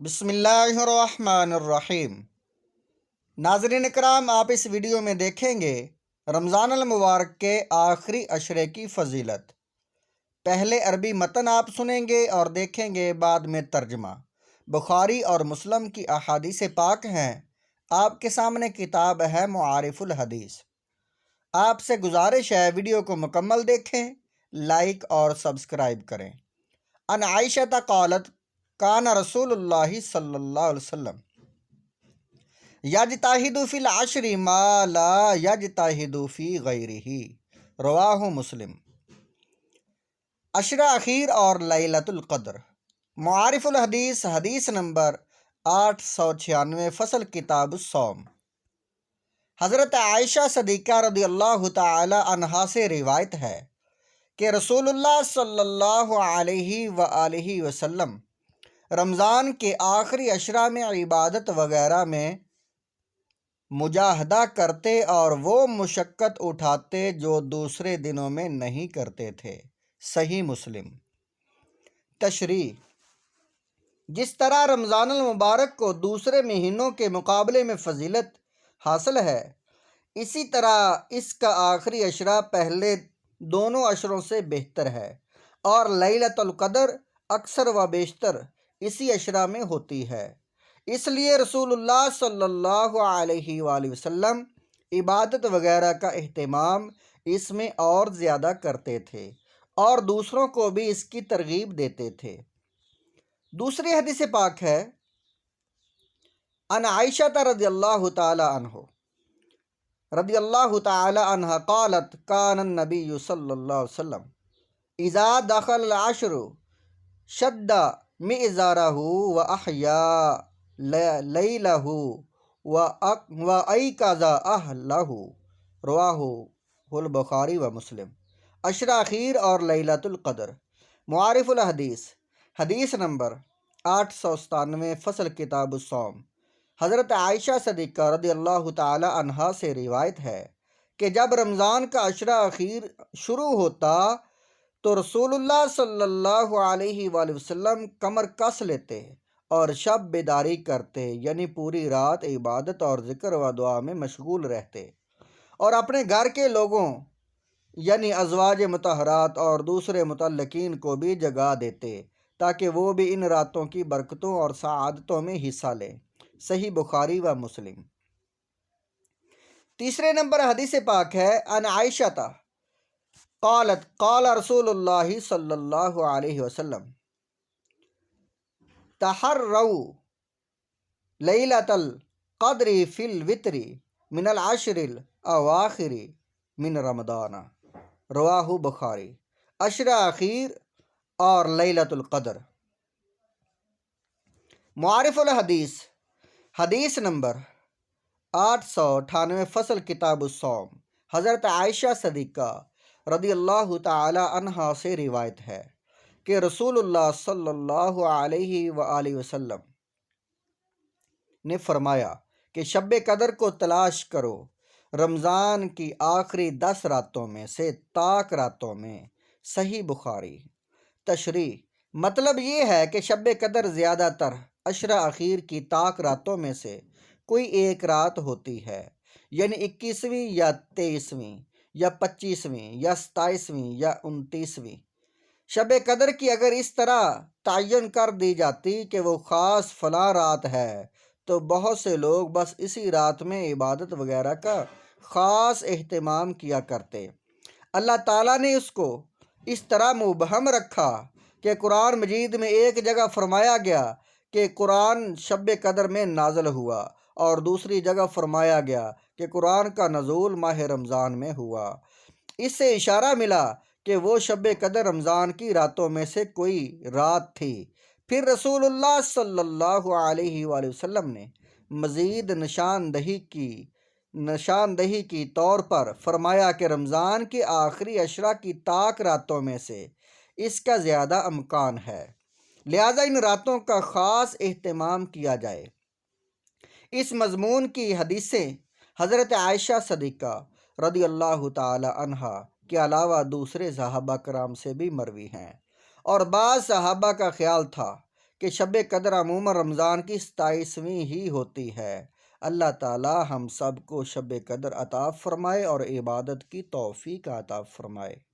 بسم اللہ الرحمن الرحیم۔ ناظرین اکرام، آپ اس ویڈیو میں دیکھیں گے رمضان المبارک کے آخری عشرے کی فضیلت۔ پہلے عربی متن آپ سنیں گے اور دیکھیں گے بعد میں ترجمہ۔ بخاری اور مسلم کی احادیث پاک ہیں۔ آپ کے سامنے کتاب ہے معارف الحدیث۔ آپ سے گزارش ہے ویڈیو کو مکمل دیکھیں، لائک اور سبسکرائب کریں۔ ان عائشہ قالت کان رسول اللہ صلی اللہ علیہ وسلم یجتہد فی العشر ما لا یجتہد فی غیرہ، رواہ مسلم۔ عشرہ اخیر اور لیلۃ القدر۔ معارف الحدیث، حدیث نمبر 896، فصل کتاب الصوم۔ حضرت عائشہ صدیقہ رضی اللہ تعالی عنہا سے روایت ہے کہ رسول اللہ صلی اللہ علیہ وآلہ وسلم رمضان کے آخری عشرہ میں عبادت وغیرہ میں مجاہدہ کرتے اور وہ مشقت اٹھاتے جو دوسرے دنوں میں نہیں کرتے تھے۔ صحیح مسلم۔ تشریح: جس طرح رمضان المبارک کو دوسرے مہینوں کے مقابلے میں فضیلت حاصل ہے، اسی طرح اس کا آخری عشرہ پہلے دونوں عشروں سے بہتر ہے، اور لیلۃ القدر اکثر و بیشتر اسی عشرہ میں ہوتی ہے۔ اس لیے رسول اللہ صلی اللہ علیہ وآلہ وسلم عبادت وغیرہ کا اہتمام اس میں اور زیادہ کرتے تھے اور دوسروں کو بھی اس کی ترغیب دیتے تھے۔ دوسری حدیث پاک ہے ان عائشہ رضی اللہ تعالی عنہ قالت کان النبی صلی اللہ علیہ وسلم اذا دخل العشر شد مئزرہ واحیا لیلہ وایقظ اہلہ، رواہ البخاری و مسلم۔ عشرہ اخیر اور لیلۃ القدر۔ معارف الحدیث، حدیث نمبر 897، فصل کتاب الصوم۔ حضرت عائشہ صدیقہ رضی اللہ تعالی عنہا سے روایت ہے کہ جب رمضان کا عشرہ اخیر شروع ہوتا تو رسول اللہ صلی اللہ علیہ وآلہ وسلم کمر کس لیتے اور شب بیداری کرتے، یعنی پوری رات عبادت اور ذکر و دعا میں مشغول رہتے، اور اپنے گھر کے لوگوں یعنی ازواج مطہرات اور دوسرے متعلقین کو بھی جگا دیتے تاکہ وہ بھی ان راتوں کی برکتوں اور سعادتوں میں حصہ لیں۔ صحیح بخاری و مسلم۔ تیسرے نمبر حدیث پاک ہے ان عائشہ قالت قال رسول اللہ صلی اللہ علیہ وسلم تحروا لیلۃ القدر فی الوتر من العشر الاواخر من رمضان، رواہ بخاری۔ عشرہ اخیر اور لیلۃ القدر۔ معارف الحدیث، حدیث نمبر 898، فصل کتاب الصوم۔ حضرت عائشہ صدیقہ رضی اللہ تعالی عنہا سے روایت ہے کہ رسول اللہ صلی اللہ علیہ وآلہ وسلم نے فرمایا کہ شب قدر کو تلاش کرو رمضان کی آخری 10 راتوں میں سے طاق راتوں میں۔ صحیح بخاری۔ تشریح: مطلب یہ ہے کہ شب قدر زیادہ تر عشرہ اخیر کی طاق راتوں میں سے کوئی ایک رات ہوتی ہے، یعنی 21ویں یا 23ویں یا 25ویں یا 27ویں یا 29ویں۔ شب قدر کی اگر اس طرح تعین کر دی جاتی کہ وہ خاص فلاں رات ہے تو بہت سے لوگ بس اسی رات میں عبادت وغیرہ کا خاص اہتمام کیا کرتے۔ اللہ تعالیٰ نے اس کو اس طرح مبہم رکھا کہ قرآن مجید میں ایک جگہ فرمایا گیا کہ قرآن شب قدر میں نازل ہوا، اور دوسری جگہ فرمایا گیا کہ قرآن کا نزول ماہ رمضان میں ہوا۔ اس سے اشارہ ملا کہ وہ شب قدر رمضان کی راتوں میں سے کوئی رات تھی۔ پھر رسول اللہ صلی اللہ علیہ وآلہ وسلم نے مزید نشاندہی کی طور پر فرمایا کہ رمضان کے آخری عشرہ کی طاق راتوں میں سے اس کا زیادہ امکان ہے، لہذا ان راتوں کا خاص اہتمام کیا جائے۔ اس مضمون کی حدیثیں حضرت عائشہ صدیقہ رضی اللہ تعالی عنہا کے علاوہ دوسرے صحابہ کرام سے بھی مروی ہیں، اور بعض صحابہ کا خیال تھا کہ شب قدر عموماً رمضان کی 27ویں ہی ہوتی ہے۔ اللہ تعالی ہم سب کو شب قدر عطا فرمائے اور عبادت کی توفیق عطا فرمائے۔